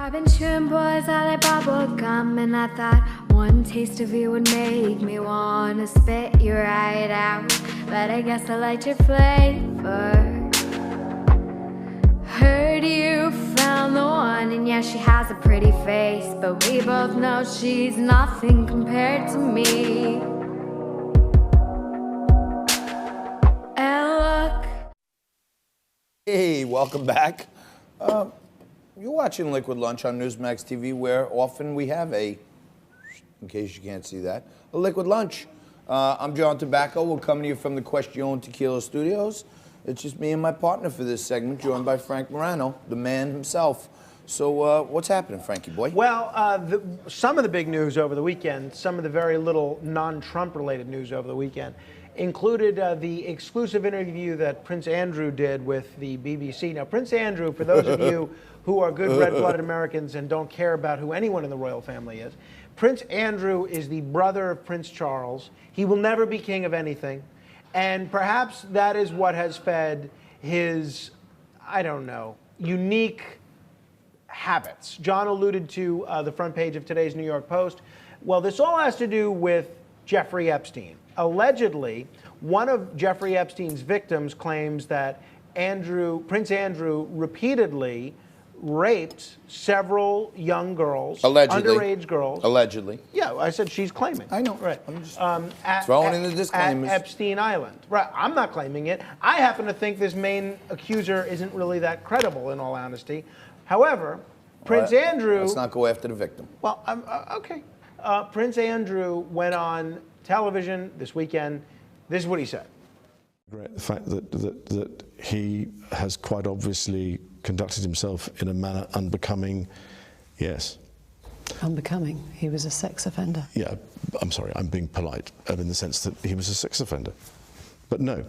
I've been chewing boys out like bubble gum, and I thought one taste of you would make me wanna spit you right out. But I guess I liked your flavor. Heard you found the one, and yeah, she has a pretty face, but we both know she's nothing compared to me. And look. Hey, welcome back. You're watching Liquid Lunch on Newsmax TV, where often we have in case you can't see that, a Liquid Lunch. I'm John Tobacco. We're coming to you from the Question Tequila Studios. It's just me and my partner for this segment, joined by Frank Morano, the man himself. So what's happening, Frankie boy? Well, some of the big news over the weekend, some of the very little non-Trump related news over the weekend, included the exclusive interview that Prince Andrew did with the BBC. Now, Prince Andrew, for those of you who are good red-blooded Americans and don't care about who anyone in the royal family is, Prince Andrew is the brother of Prince Charles. He will never be king of anything. And perhaps that is what has fed his, I don't know, unique habits. John alluded to the front page of today's New York Post. Well, this all has to do with Jeffrey Epstein. Allegedly, one of Jeffrey Epstein's victims claims that Prince Andrew repeatedly raped several young girls, allegedly, underage girls. Allegedly. Yeah, I said she's claiming. I know. Right. I'm just throwing in the disclaimers. At Epstein Island. Right. I'm not claiming it. I happen to think this main accuser isn't really that credible, in all honesty. However, Prince Andrew. Let's not go after the victim. Well, okay. Prince Andrew went on television this weekend. This is what he said. The fact that he has quite obviously conducted himself in a manner unbecoming, yes. Unbecoming? He was a sex offender? Yeah, I'm sorry, I'm being polite in the sense that he was a sex offender. But no.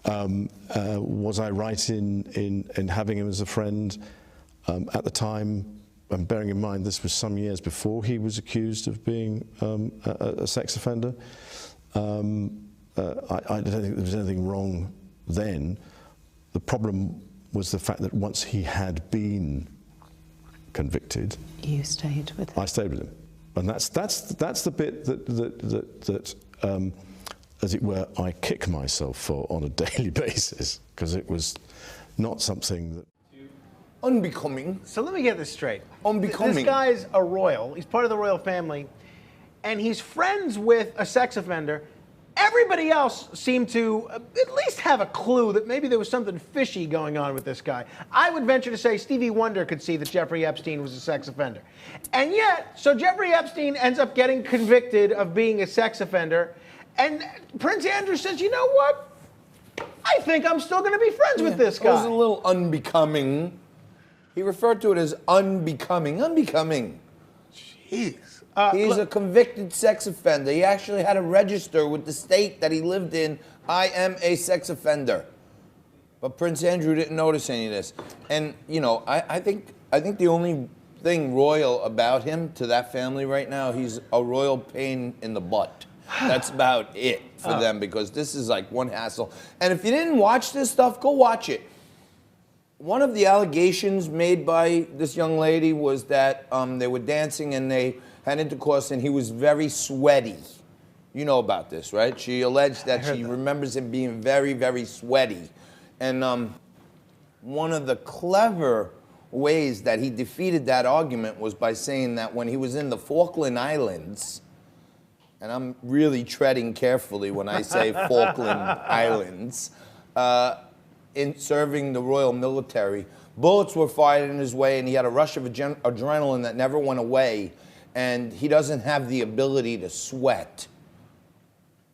Was I right in having him as a friend at the time? And bearing in mind this was some years before he was accused of being a sex offender. I don't think there was anything wrong then. The problem was the fact that once he had been convicted, you stayed with him. I stayed with him, and that's the bit that as it were, I kick myself for on a daily basis, because it was not something that. Unbecoming. So let me get this straight. Unbecoming. This guy's a royal. He's part of the royal family, and he's friends with a sex offender. Everybody else seemed to at least have a clue that maybe there was something fishy going on with this guy. I would venture to say Stevie Wonder could see that Jeffrey Epstein was a sex offender. And yet, so Jeffrey Epstein ends up getting convicted of being a sex offender, and Prince Andrew says, you know what? I think I'm still going to be friends with this guy. It was a little unbecoming. He referred to it as unbecoming. Unbecoming. Jeez. He's a convicted sex offender. He actually had to register with the state that he lived in. I am a sex offender. But Prince Andrew didn't notice any of this. And, you know, I think the only thing royal about him to that family right now, he's a royal pain in the butt. That's about it for them, because this is like one hassle. And if you didn't watch this stuff, go watch it. One of the allegations made by this young lady was that they were dancing and they had intercourse and he was very sweaty. You know about this, right? She alleged that she remembers him being very, very sweaty. And one of the clever ways that he defeated that argument was by saying that when he was in the Falkland Islands, and I'm really treading carefully when I say Falkland Islands, in serving the royal military, bullets were fired in his way and he had a rush of adrenaline that never went away, and he doesn't have the ability to sweat.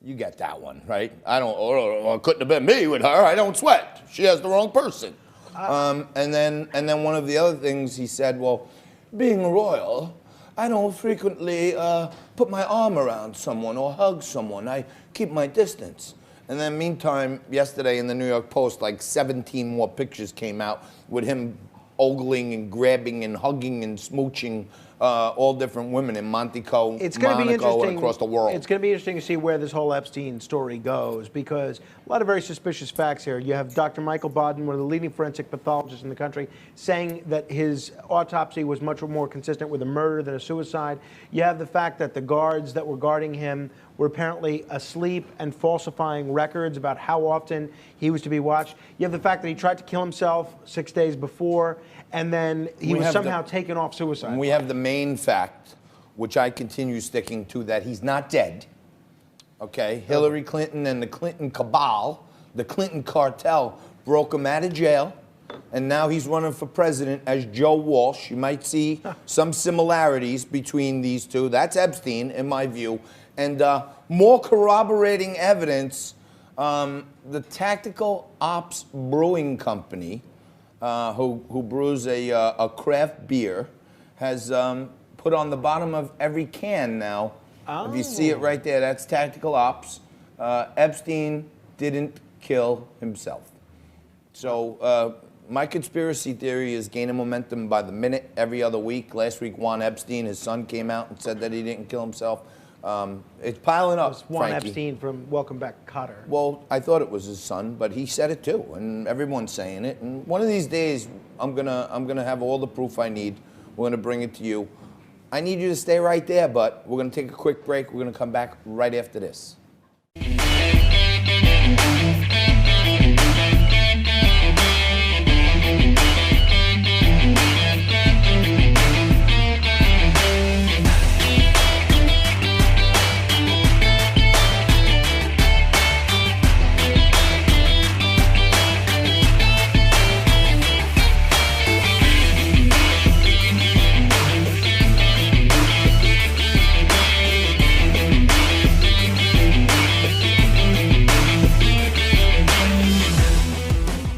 You get that one, right? It couldn't have been me with her. I don't sweat. She has the wrong person. And then one of the other things he said, well, being a royal, I don't frequently put my arm around someone or hug someone. I keep my distance. And then meantime, yesterday in the New York Post, like 17 more pictures came out with him ogling and grabbing and hugging and smooching all different women in Monaco and across the world. It's going to be interesting to see where this whole Epstein story goes, because a lot of very suspicious facts here. You have Dr. Michael Bodden, one of the leading forensic pathologists in the country, saying that his autopsy was much more consistent with a murder than a suicide. You have the fact that the guards that were guarding him were apparently asleep and falsifying records about how often he was to be watched. You have the fact that he tried to kill himself 6 days before, and then he was somehow taken off suicide. We have the main fact, which I continue sticking to, that he's not dead. Okay? Hillary Clinton and the Clinton cabal, the Clinton cartel, broke him out of jail, and now he's running for president as Joe Walsh. You might see some similarities between these two. That's Epstein, in my view. And more corroborating evidence, the Tactical Ops Brewing Company, who brews a craft beer, has put on the bottom of every can now. If you see it right there, that's Tactical Ops. Epstein didn't kill himself. So my conspiracy theory is gaining momentum by the minute, every other week. Last week, Juan Epstein, his son, came out and said that he didn't kill himself. It's piling up, Juan Frankie. Epstein from Welcome Back, Kotter. Well, I thought it was his son, but he said it too, and everyone's saying it. And one of these days, I'm gonna have all the proof I need. We're gonna bring it to you. I need you to stay right there, but we're gonna take a quick break. We're gonna come back right after this.